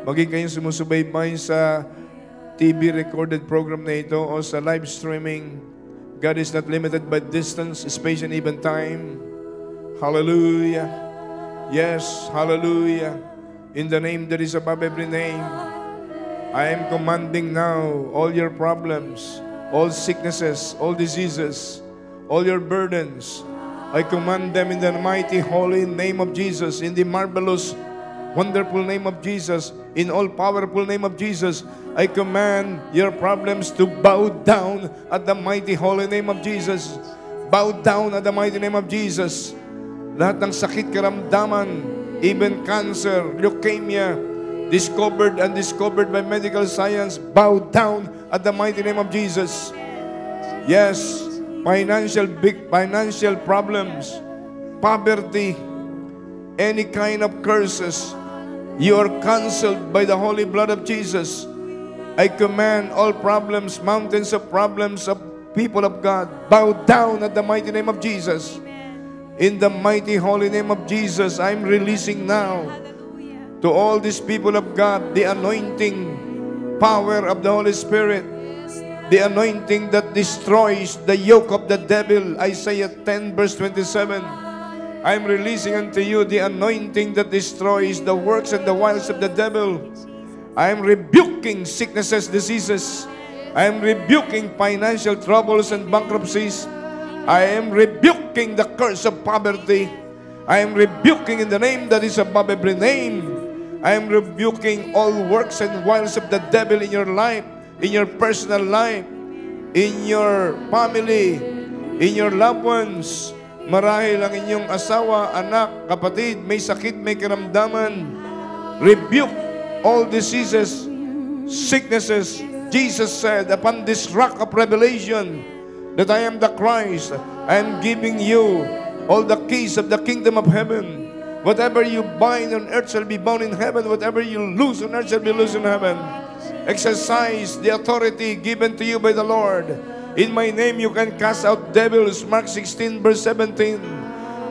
Maging kayong sumusubaybay sa TV recorded program na ito o sa live streaming. God is not limited by distance, space, and even time. Hallelujah. Yes, hallelujah. In the name that is above every name, I am commanding now all your problems, all sicknesses, all diseases, all your burdens. I command them in the mighty, holy name of Jesus, in the marvelous, wonderful name of Jesus, in all powerful name of Jesus. I command your problems to bow down at the mighty, holy name of Jesus. Bow down at the mighty name of Jesus. Lahat ng sakit, karamdaman, even cancer, leukemia, discovered and undiscovered by medical science, bow down at the mighty name of Jesus. Yes, financial problems, poverty, any kind of curses, you are canceled by the holy blood of Jesus. I command all problems, mountains of problems of people of God, bow down at the mighty name of Jesus. In the mighty holy name of Jesus, I'm releasing now to all these people of God the anointing power of the Holy Spirit, the anointing that destroys the yoke of the devil. Isaiah 10 verse 27. I'm releasing unto you the anointing that destroys the works and the wiles of the devil. I'm rebuking sicknesses, diseases. I'm rebuking financial troubles and bankruptcies. I am rebuking the curse of poverty. I am rebuking in the name that is above every name. I am rebuking all works and wiles of the devil in your life, in your personal life, in your family, in your loved ones. Marahil ang inyong asawa, anak, kapatid, may sakit, may karamdaman. Rebuke all diseases, sicknesses. Jesus said, upon this rock of revelation, that I am the Christ. I am giving you all the keys of the kingdom of heaven. Whatever you bind on earth shall be bound in heaven. Whatever you loose on earth shall be loose in heaven. Exercise the authority given to you by the Lord. In my name you can cast out devils. Mark 16 verse 17.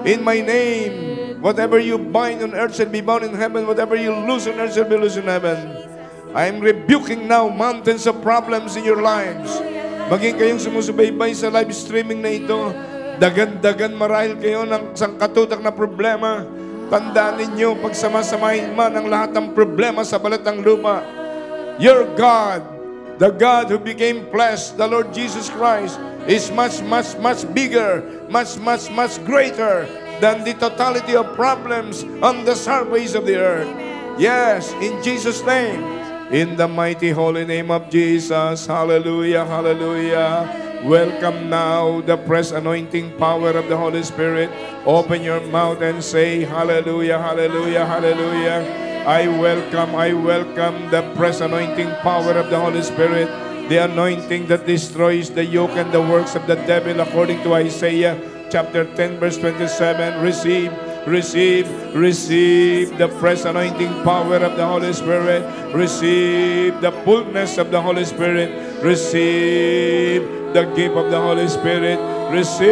In my name, whatever you bind on earth shall be bound in heaven. Whatever you loose on earth shall be loose in heaven. I am rebuking now mountains of problems in your lives. Maging kayong sumusubaybay sa live streaming na ito, dagan-dagan marahil kayo ng sangkatutak na problema. Tandaan ninyo, pagsamasamahin man ang lahat ng problema sa balat ng lupa, your God, the God who became flesh, the Lord Jesus Christ, is much, much, much bigger, much, much, much greater than the totality of problems on the surface of the earth. Yes, in Jesus' name, in the mighty holy name of Jesus, hallelujah, hallelujah. Welcome now the fresh anointing power of the Holy Spirit. Open your mouth and say, hallelujah, hallelujah, hallelujah. I welcome the fresh anointing power of the Holy Spirit, the anointing that destroys the yoke and the works of the devil, according to Isaiah chapter 10 verse 27. Receive the fresh anointing power of the Holy Spirit. Receive the fullness of the Holy Spirit. Receive the gift of the Holy Spirit. Receive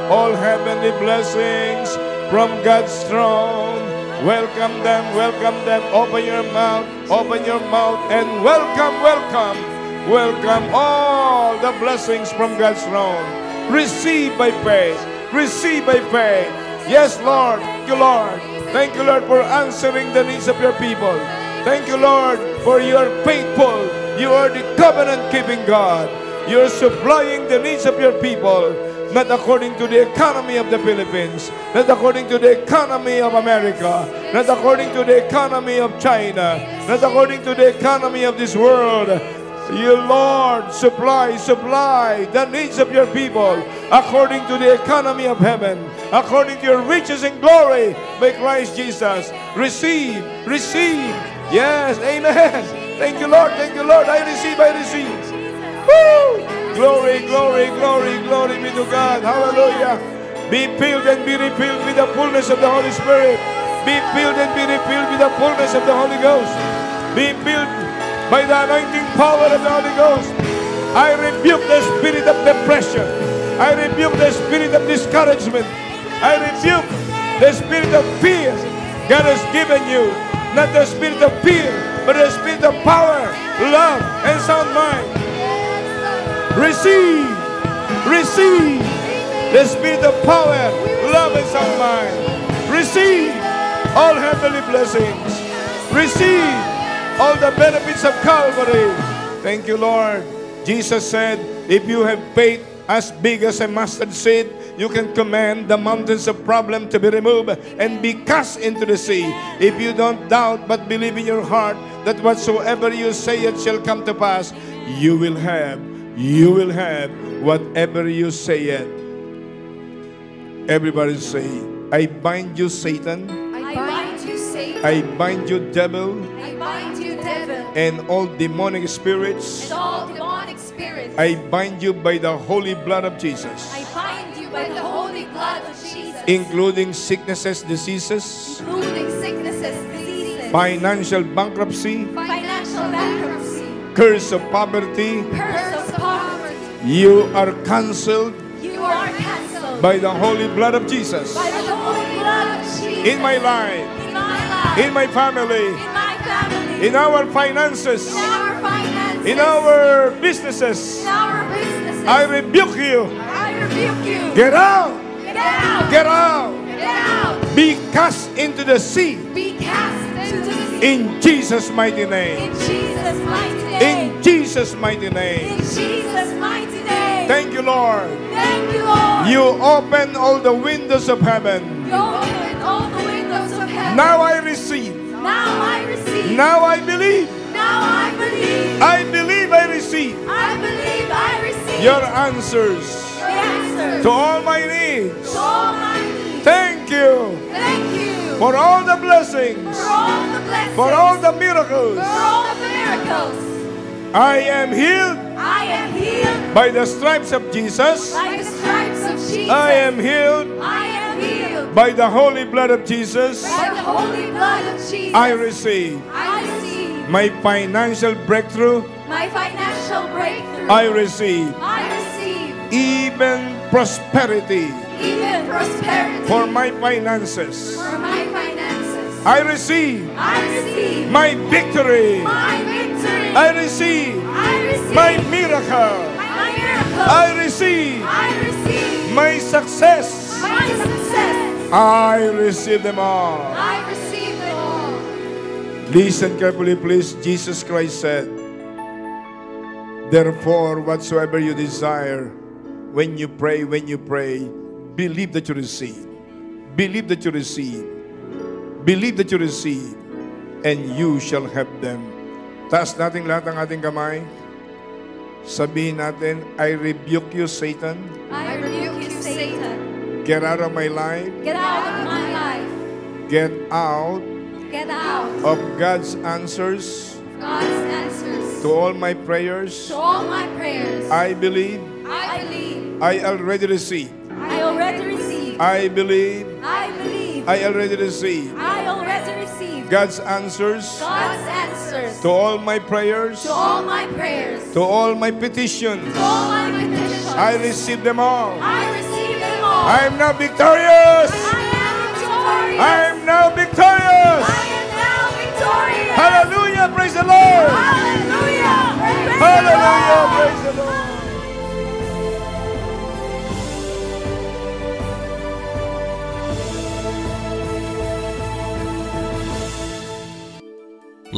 all heavenly blessings from God's throne. Welcome them. Open your mouth, and welcome all the blessings from God's throne. Receive by faith. Yes, Lord. Thank you, Lord. Thank you, Lord, for answering the needs of your people. Thank you, Lord, for your faithful. You are the covenant-keeping God. You're supplying the needs of your people, not according to the economy of the Philippines, not according to the economy of America, not according to the economy of China, not according to the economy of this world. You, Lord, supply the needs of your people according to the economy of heaven, according to your riches and glory by Christ Jesus. Receive. Yes, amen. Thank you, Lord. I receive. Woo! Glory be to God. Hallelujah. Be filled and be refilled with the fullness of the Holy Spirit. Be filled and be refilled with the fullness of the Holy Ghost. Be filled by the anointing power of the Holy Ghost. I rebuke the spirit of depression. I rebuke the spirit of discouragement. I rebuke the spirit of fear God has given you. Not the spirit of fear, but the spirit of power, love, and sound mind. Receive the spirit of power, love, and sound mind. Receive all heavenly blessings. Receive all the benefits of Calvary. Thank you, Lord. Jesus said, if you have faith as big as a mustard seed, you can command the mountains of problem to be removed and be cast into the sea. If you don't doubt but believe in your heart that whatsoever you say it shall come to pass, you will have whatever you say it. Everybody say, I bind you, Satan.
I bind you, Satan.
I bind you, devil.
I bind you, devil.
And all demonic spirits.
And all demonic spirits.
I bind you by the holy blood of Jesus.
I bind you by the holy blood of Jesus.
Including sicknesses, diseases.
Including sicknesses, diseases.
Financial bankruptcy.
Financial bankruptcy.
Curse of poverty.
Curse of poverty.
You are cancelled.
You are cancelled.
By the holy blood of Jesus.
By the holy blood of Jesus.
In my life.
In my life.
In my family.
In my family.
In our finances.
In our finances.
In our businesses.
In our businesses.
I rebuke you.
I rebuke you.
Get out.
Get out.
Get out.
Get out.
Be cast into the sea.
Be cast into the sea.
In Jesus' mighty name.
In Jesus' mighty name.
In Jesus' mighty name.
In Jesus' mighty name.
Thank you, Lord.
Thank you, Lord.
You open all the windows of heaven.
You open all the windows of heaven.
Now I receive.
Now I receive.
Now I believe.
Now I believe.
I believe I receive.
I believe I receive.
Your answers.
The answers.
To all my needs.
To all my needs.
Thank you.
Thank you.
For all the blessings.
For all the blessings.
For all the miracles.
For all the miracles.
I am healed.
I am healed.
By the stripes of Jesus.
By the stripes of Jesus.
I am healed.
I am healed.
By the holy blood of Jesus.
By the holy blood of Jesus.
I receive.
I receive.
My financial breakthrough.
My financial breakthrough.
I receive.
I receive.
Even prosperity.
Even prosperity.
For my finances.
For my finances.
I receive.
I receive.
My victory.
My victory.
I receive.
I receive.
My miracle.
My miracle.
I receive.
I receive.
My success.
My success.
I receive them all.
I receive them all.
Listen carefully, please. Jesus Christ said, therefore, whatsoever you desire, when you pray, believe that you receive. Believe that you receive. Believe that you receive. And you shall have them. Taas natin lahat ng ating kamay. Sabihin natin, I rebuke you, Satan.
I rebuke you, Satan.
Get out of my life.
Get out of my life.
Get out
Get out
of God's answers
God's answers
to all my prayers.
to all my prayers.
I believe
I believe.
I already received.
I already received.
I believe
I believe.
I already received
I already received
God's answers
God's answers
to all my prayers,
to all my prayers,
to all my petitions.
to all my petitions.
I receive them all.
I receive them all.
I am now victorious.
I am victorious.
I am now victorious.
I am now victorious.
Hallelujah, praise the Lord.
Hallelujah. Praise the
Hallelujah,
Lord.
praise the Lord.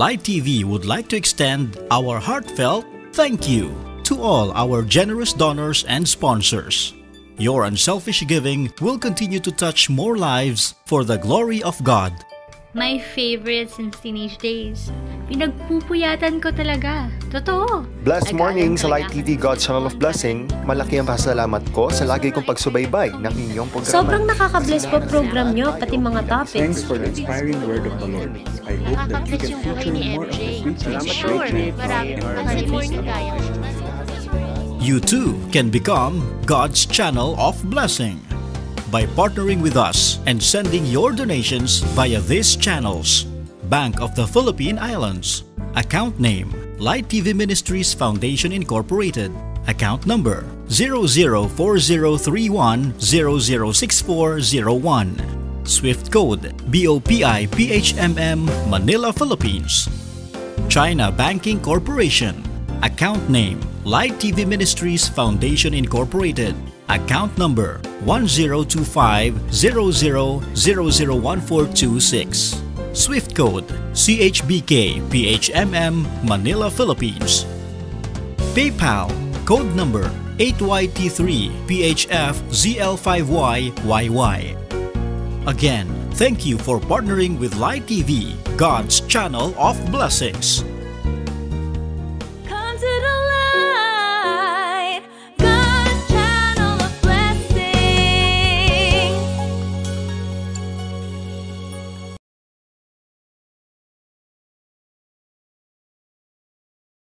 Light TV would like to extend our heartfelt thank you to all our generous donors and sponsors. Your unselfish giving will continue to touch more lives for the glory of God.
My favorite since teenage days. Pinagpupuyatan ko talaga. Totoo.
Blessed morning sa Light TV, God's Channel of Blessing. Malaki ang pasalamat ko sa lagi kong pagsubaybay ng inyong programa.
Sobrang nakaka-bless po program nyo, pati mga topics.
Thanks for the inspiring word of the Lord. I hope that you can feature more of the preaching.
You too can become God's Channel of Blessing by partnering with us and sending your donations via these channels. Bank of the Philippine Islands. Account name, Light TV Ministries Foundation Incorporated. Account number 004031006401. Swift code BOPI PHMM Manila, Philippines. China Banking Corporation. Account name, Light TV Ministries Foundation Incorporated. Account number 102500001426. Swift code CHBK PHMM Manila, Philippines. PayPal code number 8YT3 PHF ZL5YYY. Again, thank you for partnering with Light TV, God's Channel of Blessings.